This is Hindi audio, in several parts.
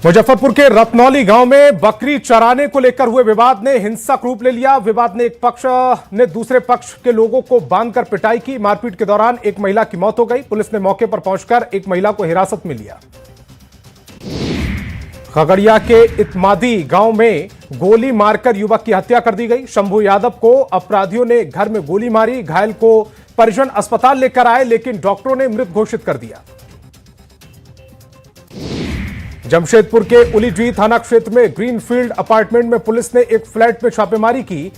मुजफ्फरपुर के रत्नौली गांव में बकरी चराने को लेकर हुए विवाद ने हिंसक रूप ले लिया। विवाद ने एक पक्ष ने दूसरे पक्ष के लोगों को बांधकर पिटाई की। मारपीट के दौरान एक महिला की मौत हो गई। पुलिस ने मौके पर पहुंचकर एक महिला को हिरासत में लिया। खगड़िया के इतमादी गांव में गोली मारकर युवक की हत्या कर दी गई। शंभू यादव को अपराधियों ने घर में गोली मारी। घायल को परिजन अस्पताल लेकर आए, लेकिन डॉक्टरों ने मृत घोषित कर दिया। जमशेदपुर के उलीजी थाना क्षेत्र में ग्रीनफील्ड अपार्टमेंट में पुलिस ने एक फ्लैट में छापेमारी की।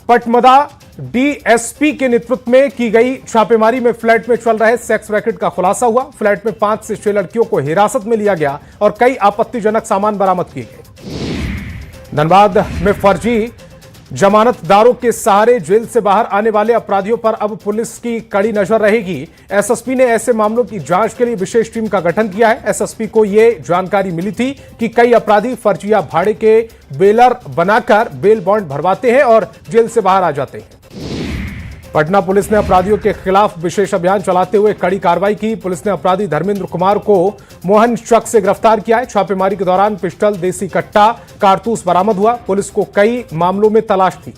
पटमदा डीएसपी के नेतृत्व में की गई छापेमारी में फ्लैट में चल रहे सेक्स रैकेट का खुलासा हुआ। फ्लैट में 5 से 6 लड़कियों को हिरासत में लिया गया और कई आपत्तिजनक सामान बरामद किए गए। धनबाद में फर्जी जमानतदारों के सहारे जेल से बाहर आने वाले अपराधियों पर अब पुलिस की कड़ी नजर रहेगी। एसएसपी ने ऐसे मामलों की जांच के लिए विशेष टीम का गठन किया है। एसएसपी को यह जानकारी मिली थी कि कई अपराधी फर्जिया भाड़े के बेलर बनाकर बेल बॉन्ड भरवाते हैं और जेल से बाहर आ जाते हैं। पटना पुलिस ने अपराधियों के खिलाफ विशेष अभियान चलाते हुए कड़ी कार्रवाई की। पुलिस ने अपराधी धर्मेंद्र कुमार को मोहन चक से गिरफ्तार किया है। छापेमारी के दौरान पिस्टल, देसी कट्टा, कारतूस बरामद हुआ। पुलिस को कई मामलों में तलाश थी।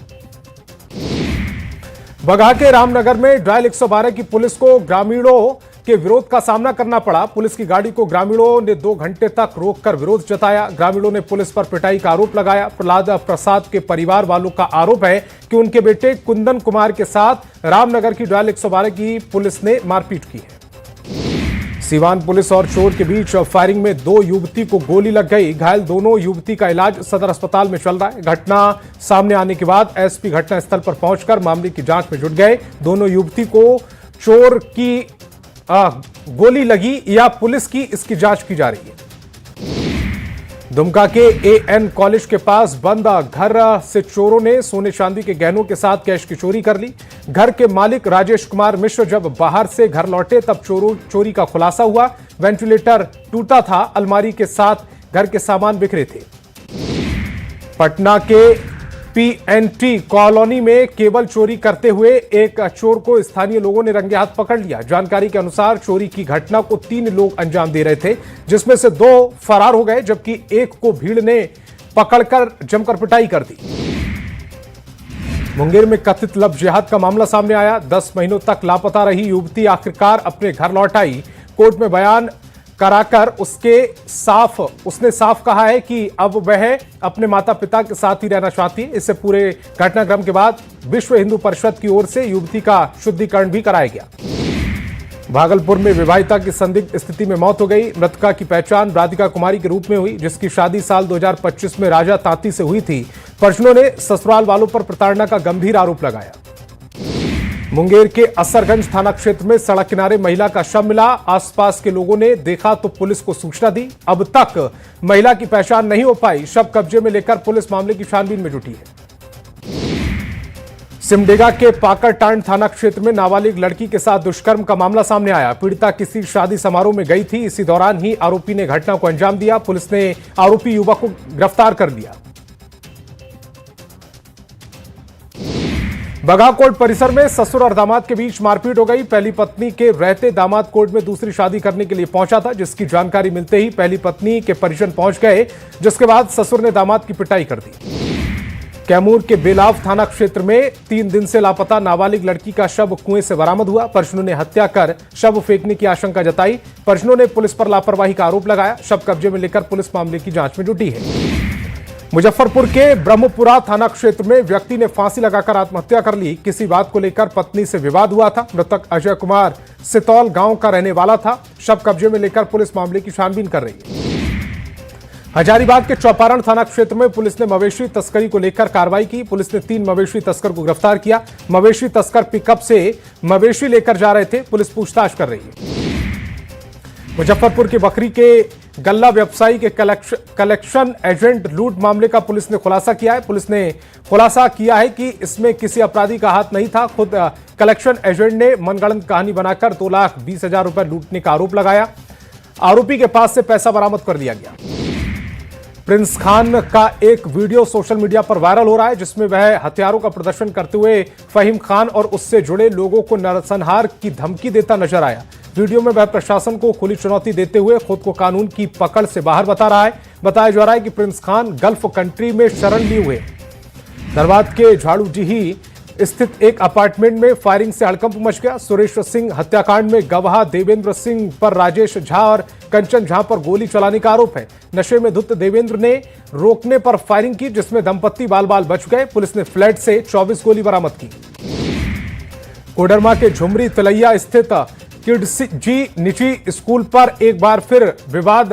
बगहा के रामनगर में डायल 112 की पुलिस को ग्रामीणों के विरोध का सामना करना पड़ा। पुलिस की गाड़ी को ग्रामीणों ने 2 घंटे तक रोककर विरोध जताया। ग्रामीणों ने पुलिस पर पिटाई का आरोप लगाया। प्रहलाद प्रसाद के परिवार वालों का आरोप है कि उनके बेटे कुंदन कुमार के साथ रामनगर की डायल 112 की पुलिस ने मारपीट की है। सीवान पुलिस और चोर के बीच फायरिंग में 2 युवती को गोली लग गई। घायल दोनों युवती का इलाज सदर अस्पताल में चल रहा है। घटना सामने आने के बाद एसपी घटनास्थल पर पहुंचकर मामले की जांच में जुट गए। दोनों युवती को चोर की गोली लगी या पुलिस की, इसकी जांच की जा रही है। दुमका के एएन कॉलेज के पास बंद घर से चोरों ने सोने चांदी के गहनों के साथ कैश की चोरी कर ली। घर के मालिक राजेश कुमार मिश्र जब बाहर से घर लौटे तब चोरी का खुलासा हुआ। वेंटिलेटर टूटा था, अलमारी के साथ घर के सामान बिखरे थे। पटना के पीएनटी कॉलोनी में केबल चोरी करते हुए एक चोर को स्थानीय लोगों ने रंगे हाथ पकड़ लिया। जानकारी के अनुसार चोरी की घटना को 3 लोग अंजाम दे रहे थे, जिसमें से 2 फरार हो गए, जबकि एक को भीड़ ने पकड़कर जमकर पिटाई कर दी। मुंगेर में कथित लव जिहाद का मामला सामने आया। 10 महीनों तक लापता रही युवती आखिरकार अपने घर लौट आई। कोर्ट में बयान कराकर उसने साफ कहा है कि अब वह अपने माता पिता के साथ ही रहना चाहती है। इससे पूरे घटनाक्रम के बाद विश्व हिंदू परिषद की ओर से युवती का शुद्धिकरण भी कराया गया। भागलपुर में विवाहिता की संदिग्ध स्थिति में मौत हो गई। मृतका की पहचान राधिका कुमारी के रूप में हुई, जिसकी शादी साल 2025 में राजा तांती से हुई थी। परिजनों ने ससुराल वालों पर प्रताड़ना का गंभीर आरोप लगाया। मुंगेर के असरगंज थाना क्षेत्र में सड़क किनारे महिला का शव मिला। आसपास के लोगों ने देखा तो पुलिस को सूचना दी। अब तक महिला की पहचान नहीं हो पाई। शव कब्जे में लेकर पुलिस मामले की छानबीन में जुटी है। सिमडेगा के पाकरटांड थाना क्षेत्र में नाबालिग लड़की के साथ दुष्कर्म का मामला सामने आया। पीड़िता किसी शादी समारोह में गई थी। इसी दौरान ही आरोपी ने घटना को अंजाम दिया। पुलिस ने आरोपी युवक को गिरफ्तार कर लिया। बगहा कोर्ट परिसर में ससुर और दामाद के बीच मारपीट हो गई। पहली पत्नी के रहते दामाद कोर्ट में दूसरी शादी करने के लिए पहुंचा था, जिसकी जानकारी मिलते ही पहली पत्नी के परिजन पहुंच गए, जिसके बाद ससुर ने दामाद की पिटाई कर दी। कैमूर के बेलाव थाना क्षेत्र में 3 दिन से लापता नाबालिग लड़की का शव कुएं से बरामद हुआ। परिजनों ने हत्या कर शव फेंकने की आशंका जताई। परिजनों ने पुलिस पर लापरवाही का आरोप लगाया। शव कब्जे में लेकर पुलिस मामले की जांच में जुटी है। मुजफ्फरपुर के ब्रह्मपुरा थाना क्षेत्र में व्यक्ति ने फांसी लगाकर आत्महत्या कर ली। किसी बात को लेकर पत्नी से विवाद हुआ था। मृतक अजय कुमार सितौल गांव का रहने वाला था। शव कब्जे में लेकर पुलिस मामले की छानबीन कर रही है। हजारीबाग के चौपारण थाना क्षेत्र में पुलिस ने मवेशी तस्करी को लेकर कार्रवाई की। पुलिस ने 3 मवेशी तस्कर को गिरफ्तार किया। मवेशी तस्कर पिकअप से मवेशी लेकर जा रहे थे। पुलिस पूछताछ कर रही है। मुजफ्फरपुर के बकरी के गल्ला व्यवसायी के कलेक्शन एजेंट लूट मामले का पुलिस ने खुलासा किया है। पुलिस ने खुलासा किया है कि इसमें किसी अपराधी का हाथ नहीं था। खुद कलेक्शन एजेंट ने मनगढ़ंत कहानी बनाकर 2,20,000 रुपए लूटने का आरोप लगाया। आरोपी के पास से पैसा बरामद कर लिया गया। प्रिंस खान का एक वीडियो सोशल मीडिया पर वायरल हो रहा है, जिसमें वह हथियारों का प्रदर्शन करते हुए फहीम खान और उससे जुड़े लोगों को नरसंहार की धमकी देता नजर आया। वीडियो में वह प्रशासन को खुली चुनौती देते हुए खुद को कानून की पकड़ से बाहर बता रहा है। बताया जा रहा है कि प्रिंस खान गल्फ कंट्री में शरण लिए हुए। धनबाद के झाड़ूडीही स्थित एक अपार्टमेंट में फायरिंग से हड़कंप मच गया। सुरेश सिंह हत्याकांड में गवाह देवेंद्र सिंह पर राजेश झा और कंचन झा पर गोली चलाने का आरोप है। नशे में धुत देवेंद्र ने रोकने पर फायरिंग की, जिसमें दंपत्ति बाल बाल बच गए। पुलिस ने फ्लैट से 24 गोली बरामद की। कोडरमा के झुमरी तलैया स्थित किड्स जी निजी स्कूल पर एक बार फिर विवाद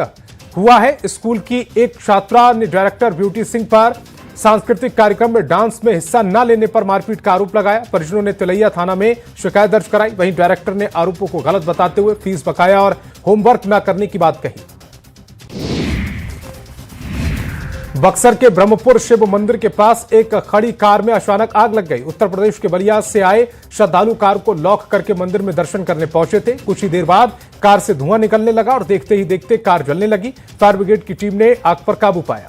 हुआ है। स्कूल की एक छात्रा ने डायरेक्टर ब्यूटी सिंह पर सांस्कृतिक कार्यक्रम में डांस में हिस्सा न लेने पर मारपीट का आरोप लगाया। परिजनों ने तिलैया थाना में शिकायत दर्ज कराई। वहीं डायरेक्टर ने आरोपों को गलत बताते हुए फीस बकाया और होमवर्क न करने की बात कही। बक्सर के ब्रह्मपुर शिव मंदिर के पास एक खड़ी कार में अचानक आग लग गई। उत्तर प्रदेश के बलिया से आए श्रद्धालु कार को लॉक करके मंदिर में दर्शन करने पहुंचे थे। कुछ ही देर बाद कार से धुआं निकलने लगा और देखते ही देखते कार जलने लगी। फायर ब्रिगेड की टीम ने आग पर काबू पाया।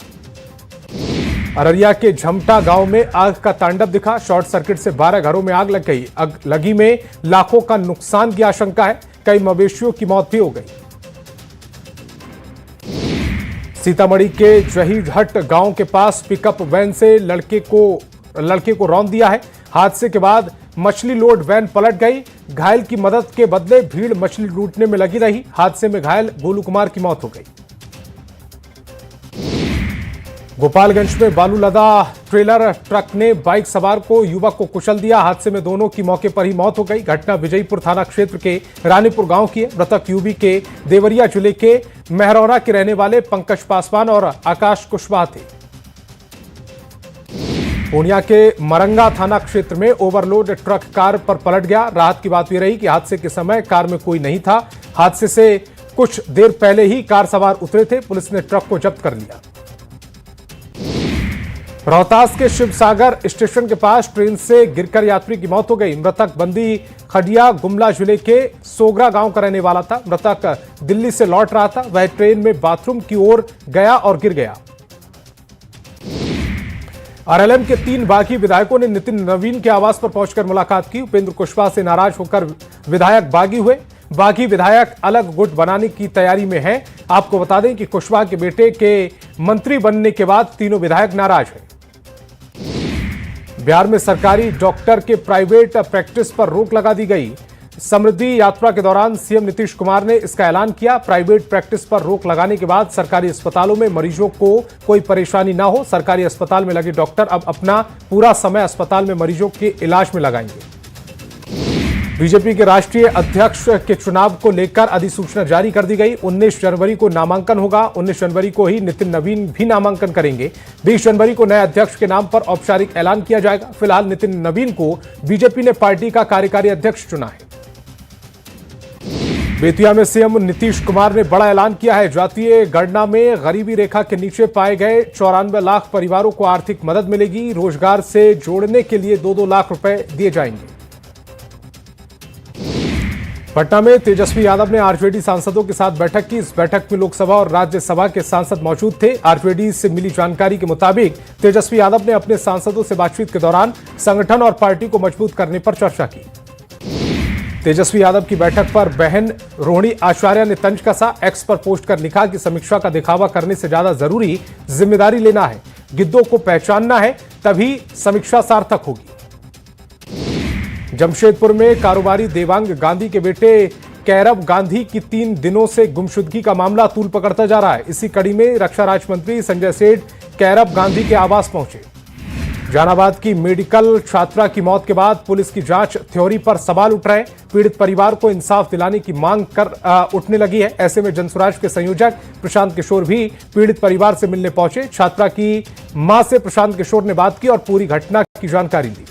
अररिया के झमटा गांव में आग का तांडव दिखा। शॉर्ट सर्किट से 12 घरों में आग लग गई। आग लगी में लाखों का नुकसान की आशंका है। कई मवेशियों की मौत भी हो गई। सीतामढ़ी के जहीहट गांव के पास पिकअप वैन से लड़के को रौंद दिया है। हादसे के बाद मछली लोड वैन पलट गई। घायल की मदद के बदले भीड़ मछली लूटने में लगी रही। हादसे में घायल गोलू कुमार की मौत हो गई। गोपालगंज में बालू लदा ट्रेलर ट्रक ने बाइक सवार को युवक को कुचल दिया। हादसे में दोनों की मौके पर ही मौत हो गई। घटना विजयपुर थाना क्षेत्र के रानीपुर गांव की है। मृतक यूपी के देवरिया जिले के मेहरौरा के रहने वाले पंकज पासवान और आकाश कुशवाहा थे। पूर्णिया के मरंगा थाना क्षेत्र में ओवरलोड ट्रक कार पर पलट गया। राहत की बात यह रही कि हादसे के समय कार में कोई नहीं था। हादसे से कुछ देर पहले ही कार सवार उतरे थे। पुलिस ने ट्रक को जब्त कर लिया। रोहतास के शिवसागर स्टेशन के पास ट्रेन से गिरकर यात्री की मौत हो गई। मृतक बंदी खडिया गुमला जिले के सोगरा गांव का रहने वाला था। मृतक दिल्ली से लौट रहा था। वह ट्रेन में बाथरूम की ओर गया और गिर गया। आरएलएम के 3 बागी विधायकों ने नितिन नवीन के आवास पर पहुंचकर मुलाकात की। उपेंद्र कुशवाहा से नाराज होकर विधायक बागी हुए। बागी विधायक अलग गुट बनाने की तैयारी में हैं। आपको बता दें कि कुशवाहा के बेटे के मंत्री बनने के बाद तीनों विधायक नाराज हैं। बिहार में सरकारी डॉक्टर के प्राइवेट प्रैक्टिस पर रोक लगा दी गई। समृद्धि यात्रा के दौरान सीएम नीतीश कुमार ने इसका ऐलान किया। प्राइवेट प्रैक्टिस पर रोक लगाने के बाद सरकारी अस्पतालों में मरीजों को कोई परेशानी ना हो। सरकारी अस्पताल में लगे डॉक्टर अब अपना पूरा समय अस्पताल में मरीजों के इलाज में लगाएंगे। बीजेपी के राष्ट्रीय अध्यक्ष के चुनाव को लेकर अधिसूचना जारी कर दी गई। 19 जनवरी को नामांकन होगा। 19 जनवरी को ही नितिन नवीन भी नामांकन करेंगे। 20 जनवरी को नए अध्यक्ष के नाम पर औपचारिक ऐलान किया जाएगा। फिलहाल नितिन नवीन को बीजेपी ने पार्टी का कार्यकारी अध्यक्ष चुना है। बेतिया में सीएम नीतीश कुमार ने बड़ा ऐलान किया है। जातीय गणना में गरीबी रेखा के नीचे पाए गए 94 लाख परिवारों को आर्थिक मदद मिलेगी। रोजगार से जोड़ने के लिए 2-2 लाख रुपए दिए जाएंगे। पटना में तेजस्वी यादव ने आरजेडी सांसदों के साथ बैठक की। इस बैठक में लोकसभा और राज्यसभा के सांसद मौजूद थे। आरजेडी से मिली जानकारी के मुताबिक तेजस्वी यादव ने अपने सांसदों से बातचीत के दौरान संगठन और पार्टी को मजबूत करने पर चर्चा की। तेजस्वी यादव की बैठक पर बहन रोहिणी आचार्य ने तंज कसा। एक्स पर पोस्ट कर लिखा कि समीक्षा का दिखावा करने से ज्यादा जरूरी जिम्मेदारी लेना है। गिद्धों को पहचानना है, तभी समीक्षा सार्थक होगी। जमशेदपुर में कारोबारी देवांग गांधी के बेटे कैरब गांधी की 3 दिनों से गुमशुदगी का मामला तूल पकड़ता जा रहा है। इसी कड़ी में रक्षा राज्य मंत्री संजय सेठ कैरब गांधी के आवास पहुंचे। जहानाबाद की मेडिकल छात्रा की मौत के बाद पुलिस की जांच थ्योरी पर सवाल उठ रहे हैं। पीड़ित परिवार को इंसाफ दिलाने की मांग उठने लगी है। ऐसे में जनसुराज के संयोजक प्रशांत किशोर भी पीड़ित परिवार से मिलने पहुंचे। छात्रा की मां से प्रशांत किशोर ने बात की और पूरी घटना की जानकारी दी।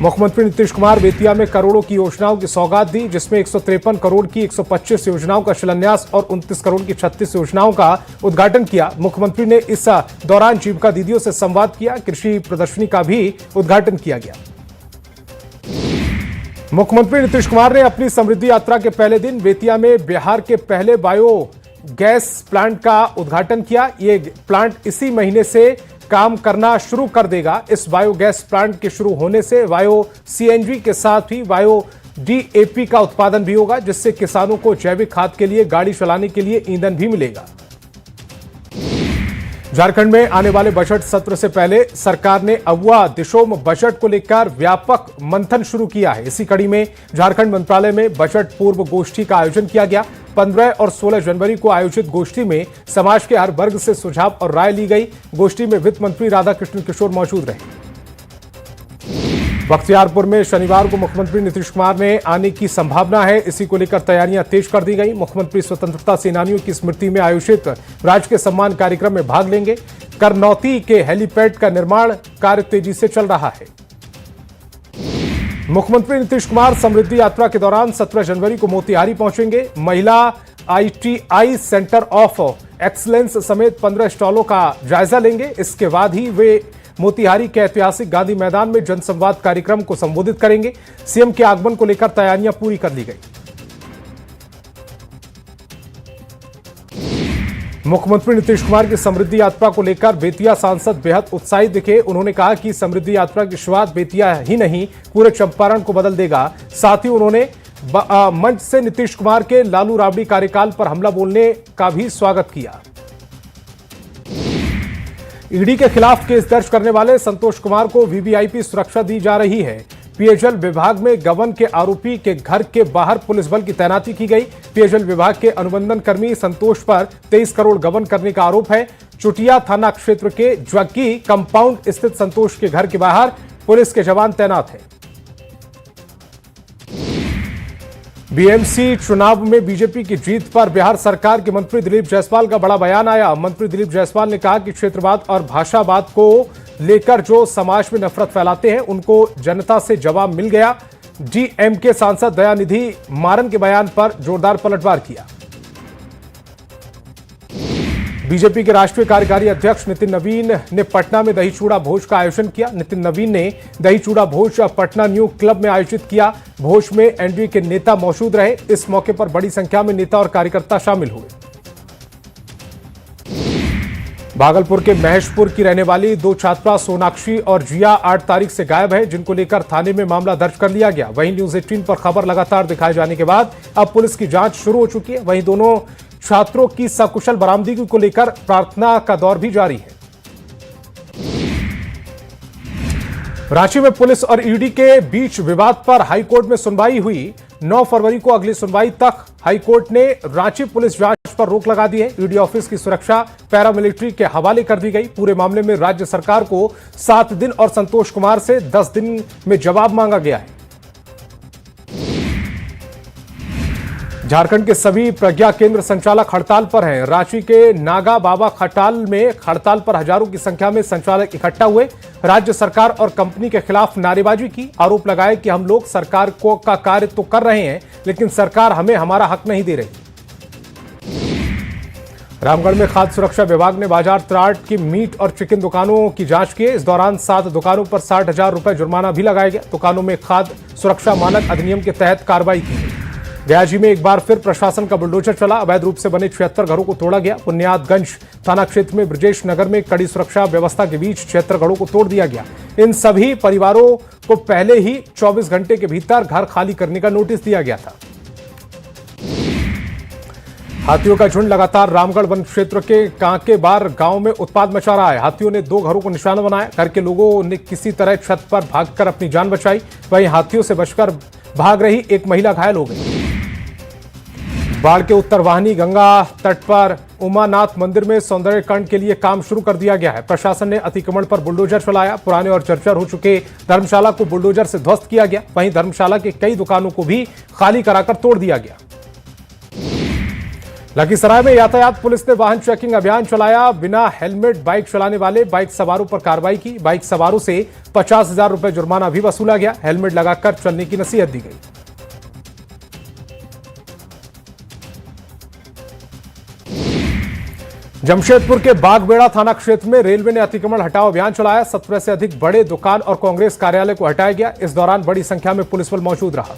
मुख्यमंत्री नीतीश कुमार बेतिया में करोड़ों की योजनाओं की सौगात दी, जिसमें 153 करोड़ की 125 योजनाओं का शिलान्यास और 29 करोड़ की 36 योजनाओं का उद्घाटन किया। मुख्यमंत्री ने इस दौरान जीविका दीदियों से संवाद किया। कृषि प्रदर्शनी का भी उद्घाटन किया गया। मुख्यमंत्री नीतीश कुमार ने अपनी समृद्धि यात्रा के पहले दिन बेतिया में बिहार के पहले बायो गैस प्लांट का उद्घाटन किया। ये प्लांट इसी महीने से काम करना शुरू कर देगा। इस बायोगैस प्लांट के शुरू होने से बायो सीएनजी के साथ ही बायो डीएपी का उत्पादन भी होगा, जिससे किसानों को जैविक खाद के लिए गाड़ी चलाने के लिए ईंधन भी मिलेगा। झारखंड में आने वाले बजट सत्र से पहले सरकार ने अगवा दिशोम बजट को लेकर व्यापक मंथन शुरू किया है। इसी कड़ी में झारखंड मंत्रालय में बजट पूर्व गोष्ठी का आयोजन किया गया। 15 और 16 जनवरी को आयोजित गोष्ठी में समाज के हर वर्ग से सुझाव और राय ली गई। गोष्ठी में वित्त मंत्री राधाकृष्ण किशोर मौजूद रहे। बख्तियारपुर में शनिवार को मुख्यमंत्री नीतीश कुमार ने आने की संभावना है। इसी को लेकर तैयारियां तेज कर दी गई। मुख्यमंत्री स्वतंत्रता सेनानियों की स्मृति में आयोजित राज्य के सम्मान कार्यक्रम में भाग लेंगे। करनौती के हेलीपैड का निर्माण कार्य तेजी से चल रहा है। मुख्यमंत्री नीतीश कुमार समृद्धि यात्रा के दौरान 17 जनवरी को मोतिहारी पहुंचेंगे। महिला ITI सेंटर ऑफ एक्सीलेंस समेत 15 स्टॉलों का जायजा लेंगे। इसके बाद ही वे मोतिहारी के ऐतिहासिक गांधी मैदान में जनसंवाद कार्यक्रम को संबोधित करेंगे। सीएम के आगमन को लेकर तैयारियां पूरी कर ली गई। मुख्यमंत्री नीतीश कुमार की समृद्धि यात्रा को लेकर बेतिया सांसद बेहद उत्साहित दिखे। उन्होंने कहा कि समृद्धि यात्रा की शुरुआत बेतिया ही नहीं पूरे चंपारण को बदल देगा। साथ ही उन्होंने मंच से नीतीश कुमार के लालू राबड़ी कार्यकाल पर हमला बोलने का भी स्वागत किया। ईडी के खिलाफ केस दर्ज करने वाले संतोष कुमार को वीवीआईपी सुरक्षा दी जा रही है। पेयजल विभाग में गबन के आरोपी के घर के बाहर पुलिस बल की तैनाती की गई। पेयजल विभाग के अनुबंधन कर्मी संतोष पर 23 करोड़ गबन करने का आरोप है। चुटिया थाना क्षेत्र के ज्वक्की कंपाउंड स्थित संतोष के घर के बाहर पुलिस के जवान तैनात हैं। बीएमसी चुनाव में बीजेपी की जीत पर बिहार सरकार के मंत्री दिलीप जायसवाल का बड़ा बयान आया। मंत्री दिलीप जायसवाल ने कहा कि क्षेत्रवाद और भाषावाद को लेकर जो समाज में नफरत फैलाते हैं उनको जनता से जवाब मिल गया। डीएमके सांसद दयानिधि मारन के बयान पर जोरदार पलटवार किया। बीजेपी के राष्ट्रीय कार्यकारी अध्यक्ष नितिन नवीन ने पटना में दही चूड़ा भोज का आयोजन किया। नितिन नवीन ने दही चूड़ा भोज पटना न्यू क्लब में आयोजित किया। भोज में एनडीए के नेता मौजूद रहे। इस मौके पर बड़ी संख्या में नेता और कार्यकर्ता शामिल हुए। भागलपुर के महेशपुर की रहने वाली 2 छात्रा सोनाक्षी और जिया 8 तारीख से गायब है, जिनको लेकर थाने में मामला दर्ज कर लिया गया। वहीं न्यूज 18 पर खबर लगातार दिखाए जाने के बाद अब पुलिस की जांच शुरू हो चुकी है। वहीं दोनों छात्रों की सकुशल बरामदगी को लेकर प्रार्थना का दौर भी जारी है। रांची में पुलिस और ईडी के बीच विवाद पर हाईकोर्ट में सुनवाई हुई। 9 फरवरी को अगली सुनवाई तक हाईकोर्ट ने रांची पुलिस जांच पर रोक लगा दी है। ईडी ऑफिस की सुरक्षा पैरामिलिट्री के हवाले कर दी गई। पूरे मामले में राज्य सरकार को 7 दिन और संतोष कुमार से 10 दिन में जवाब मांगा गया है। झारखंड के सभी प्रज्ञा केंद्र संचालक हड़ताल पर हैं। रांची के नागा बाबा खटाल में हड़ताल पर हजारों की संख्या में संचालक इकट्ठा हुए। राज्य सरकार और कंपनी के खिलाफ नारेबाजी की। आरोप लगाए कि हम लोग सरकार को का कार्य तो कर रहे हैं, लेकिन सरकार हमें हमारा हक नहीं दे रही। रामगढ़ में खाद्य सुरक्षा विभाग ने बाजार त्राट की मीट और चिकन दुकानों की जांच की। इस दौरान 7 दुकानों पर 60,000 रुपए जुर्माना भी लगाया गया। दुकानों में खाद्य सुरक्षा मानक अधिनियम के तहत कार्रवाई की गई। गयाजी में एक बार फिर प्रशासन का बुलडोजर चला। अवैध रूप से बने 76 घरों को तोड़ा गया। बुनियादगंज थाना क्षेत्र में ब्रजेश नगर में कड़ी सुरक्षा व्यवस्था के बीच 76 घरों को तोड़ दिया गया। इन सभी परिवारों को पहले ही 24 घंटे के भीतर घर खाली करने का नोटिस दिया गया था। हाथियों का झुंड लगातार रामगढ़ वन क्षेत्र के कांकेबार गांव में उत्पाद मचा रहा है। हाथियों ने 2 घरों को निशाना बनाया। घर के लोगों ने किसी तरह छत पर भागकर अपनी जान बचाई। वहीं हाथियों से बचकर भाग रही एक महिला घायल हो गई। बाढ़ के उत्तर वाहिनी गंगा तट पर उमानाथ मंदिर में सौंदर्यकरण के लिए काम शुरू कर दिया गया है। प्रशासन ने अतिक्रमण पर बुलडोजर चलाया। पुराने और जर्जर हो चुके धर्मशाला को बुलडोजर से ध्वस्त किया गया। वहीं धर्मशाला के कई दुकानों को भी खाली कराकर तोड़ दिया गया। लखीसराय में यातायात पुलिस ने वाहन चेकिंग अभियान चलाया। बिना हेलमेट बाइक चलाने वाले बाइक सवारों पर कार्रवाई की। बाइक सवारों से 50,000 रुपए जुर्माना भी वसूला गया। हेलमेट लगाकर चलने की नसीहत दी गई। जमशेदपुर के बागबेड़ा थाना क्षेत्र में रेलवे ने अतिक्रमण हटाओ अभियान चलाया। 17 से अधिक बड़े दुकान और कांग्रेस कार्यालय को हटाया गया। इस दौरान बड़ी संख्या में पुलिस बल मौजूद रहा।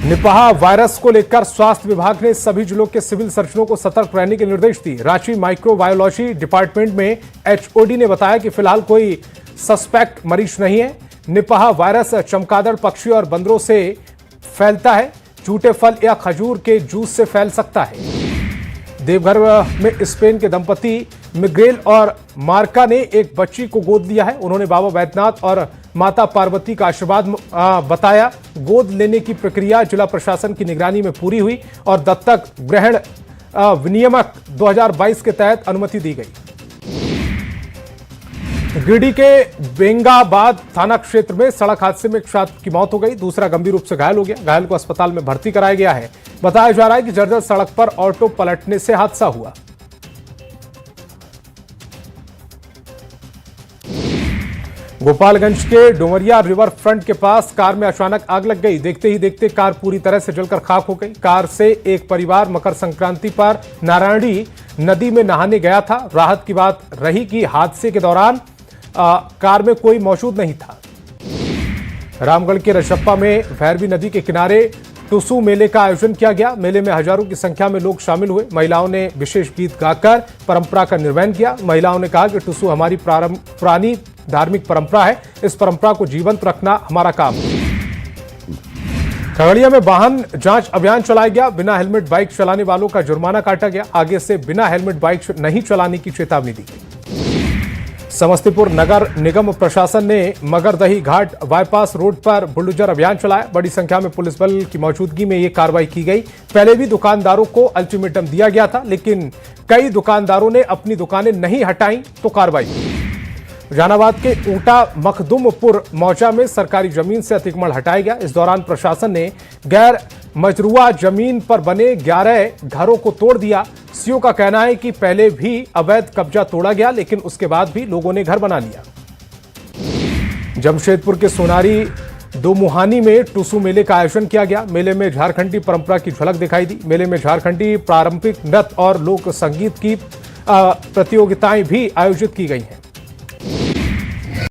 निपाह वायरस को लेकर स्वास्थ्य विभाग ने सभी जिलों के सिविल सर्जनों को सतर्क रहने के निर्देश दिए। रांची माइक्रोबायोलॉजी डिपार्टमेंट में एचओडी ने बताया कि फिलहाल कोई सस्पेक्ट मरीज नहीं है। निपाह वायरस चमगादड़ पक्षी और बंदरों से फैलता है। झूठे फल या खजूर के जूस से फैल सकता है। देवघर में स्पेन के दंपति मिग्रेल और मार्का ने एक बच्ची को गोद लिया है। उन्होंने बाबा बैद्यनाथ और माता पार्वती का आशीर्वाद बताया। गोद लेने की प्रक्रिया जिला प्रशासन की निगरानी में पूरी हुई और दत्तक ग्रहण विनियमक 2022 के तहत अनुमति दी गई। गिरिडीह के बेंगाबाद थाना क्षेत्र में सड़क हादसे में एक छात्र की मौत हो गई, दूसरा गंभीर रूप से घायल हो गया। घायल को अस्पताल में भर्ती कराया गया है। बताया जा रहा है कि जर्जर सड़क पर ऑटो पलटने से हादसा हुआ। गोपालगंज के डुमरिया रिवर फ्रंट के पास कार में अचानक आग लग गई। देखते ही देखते कार पूरी तरह से जलकर खाक हो गई। कार से एक परिवार मकर संक्रांति पर नारायणी नदी में नहाने गया था। राहत की बात रही कि हादसे के दौरान कार में कोई मौजूद नहीं था। रामगढ़ के रजरप्पा में भैरवी नदी के किनारे टुसू मेले का आयोजन किया गया। मेले में हजारों की संख्या में लोग शामिल हुए। महिलाओं ने विशेष गीत गाकर परंपरा का निर्वहन किया। महिलाओं ने कहा कि टुसू हमारी पुरानी धार्मिक परंपरा है। इस परंपरा को जीवंत रखना हमारा काम है। खगड़िया में वाहन जांच अभियान चलाया गया। बिना हेलमेट बाइक चलाने वालों का जुर्माना काटा गया। आगे से बिना हेलमेट बाइक नहीं चलाने की चेतावनी दी गई। समस्तीपुर नगर निगम प्रशासन ने मगरदही घाट बाईपास रोड पर बुलडोजर अभियान चलाया। बड़ी संख्या में पुलिस बल की मौजूदगी में यह कार्रवाई की गई। पहले भी दुकानदारों को अल्टीमेटम दिया गया था, लेकिन कई दुकानदारों ने अपनी दुकानें नहीं हटाई तो कार्रवाई। जहानाबाद के ऊटा मखदुमपुर मौजा में सरकारी जमीन से अतिक्रमण हटाया गया। इस दौरान प्रशासन ने गैर मजरूआ जमीन पर बने 11 घरों को तोड़ दिया। सीओ का कहना है कि पहले भी अवैध कब्जा तोड़ा गया, लेकिन उसके बाद भी लोगों ने घर बना लिया। जमशेदपुर के सोनारी दोमुहानी में टुसू मेले का आयोजन किया गया। मेले में झारखंडी परंपरा की झलक दिखाई दी। मेले में झारखंडी पारंपरिक नृत्य और लोक संगीत की प्रतियोगिताएं भी आयोजित की गई हैं।